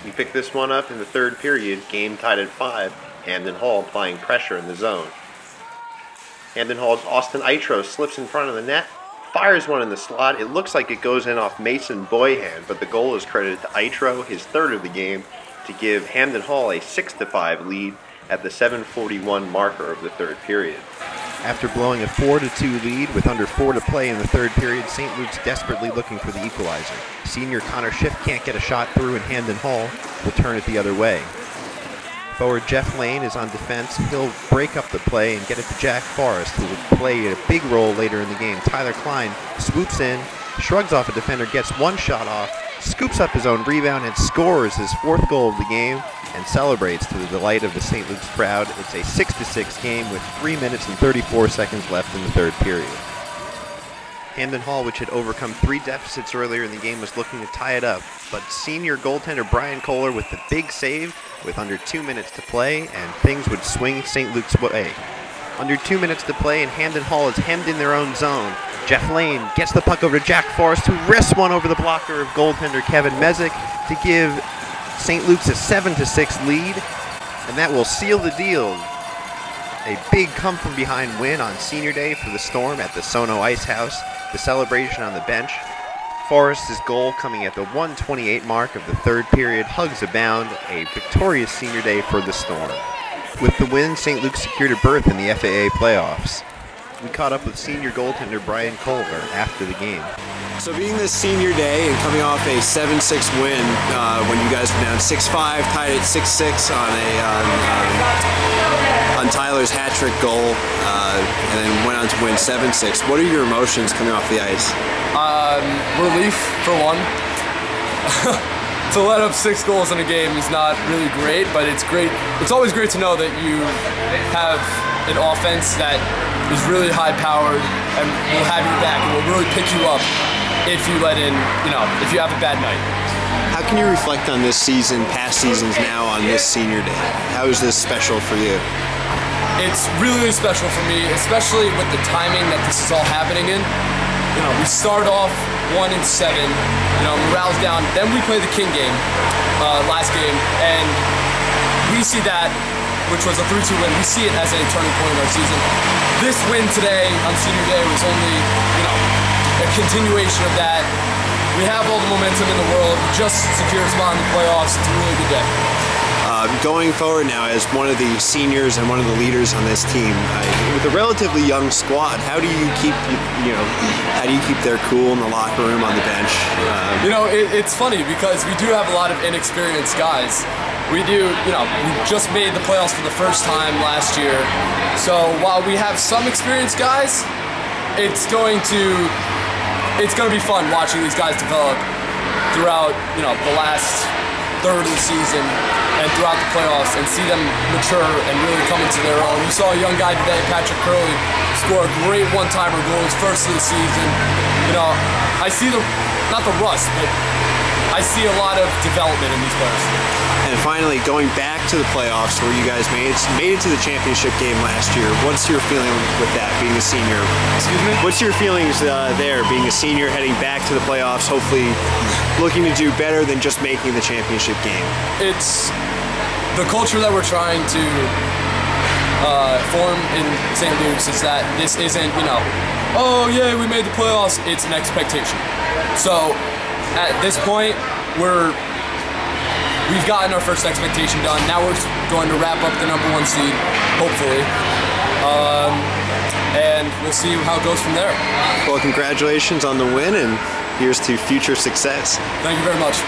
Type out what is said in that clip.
We picked this one up in the third period, game tied at 5. Hamden Hall applying pressure in the zone. Hamden Hall's Austin Eitro slips in front of the net, fires one in the slot. It looks like it goes in off Mason Boyhan, but the goal is credited to Eitro, his third of the game, to give Hamden Hall a 6-5 lead at the 7:41 marker of the third period. After blowing a 4-2 lead with under 4 to play in the third period, St. Luke's desperately looking for the equalizer. Senior Connor Schiff can't get a shot through, and Hamden Hall will turn it the other way. Forward Jeff Lane is on defense. He'll break up the play and get it to Jack Forrest, who will play a big role later in the game. Tyler Klein swoops in, shrugs off a defender, gets one shot off, scoops up his own rebound, and scores his 4th goal of the game, and celebrates to the delight of the St. Luke's crowd. It's a 6-6 game with 3 minutes and 34 seconds left in the third period. Hamden Hall, which had overcome 3 deficits earlier in the game, was looking to tie it up, but senior goaltender Brian Kohler with the big save with under 2 minutes to play, and things would swing St. Luke's way. Under 2 minutes to play, and Hamden Hall is hemmed in their own zone. Jeff Lane gets the puck over to Jack Forrest, who wrists one over the blocker of goaltender Kevin Mezek to give St. Luke's a 7-6 lead, and that will seal the deal. A big come-from-behind win on Senior Day for the Storm at the SoNo Ice House. The celebration on the bench. Forrest's goal coming at the 1:28 mark of the third period. Hugs abound. A victorious Senior Day for the Storm. With the win, St. Luke secured a berth in the FAA playoffs. We caught up with senior goaltender Brian Kohler after the game. So being this Senior Day and coming off a 7-6 win when you guys were down 6-5, tied at 6-6 on Tyler's hat-trick goal, and then went on to win 7-6. What are your emotions coming off the ice? Relief, for one. To let up 6 goals in a game is not really great, but it's great. It's always great to know that you have an offense that is really high-powered and will have your back and will really pick you up if you let in, if you have a bad night. How can you reflect on this season, past seasons now, on this Senior Day? How is this special for you? It's really, really special for me, especially with the timing that this is all happening in. We start off 1-7, morale's down. Then we play the King game, last game, and we see that, which was a 3-2 win. We see it as a turning point in our season. This win today on Senior Day was only, a continuation of that. We have all the momentum in the world. We just secured a spot in the playoffs. It's a really good day. Going forward now, as one of the seniors and one of the leaders on this team, with a relatively young squad, how do you keep, how do you keep their cool in the locker room, on the bench? It's funny because we do have a lot of inexperienced guys. We do, we just made the playoffs for the first time last year. So while we have some experienced guys, it's going to be fun watching these guys develop throughout, the last third of the season and throughout the playoffs, and see them mature and really come into their own. We saw a young guy today, Patrick Curley, score a great one-timer goal, his first of the season. I see not the rust, but I see a lot of development in these players. And finally, going back to the playoffs where you guys made it to the championship game last year, what's your feeling with that, being a senior? Excuse me? What's your feelings there, being a senior, heading back to the playoffs, hopefully looking to do better than just making the championship game? It's the culture that we're trying to form in St. Luke's is that this isn't, oh yeah, we made the playoffs. It's an expectation. So at this point, we've gotten our first expectation done. Now we're going to wrap up the #1 seed, hopefully. And we'll see how it goes from there. Well, congratulations on the win, and here's to future success. Thank you very much.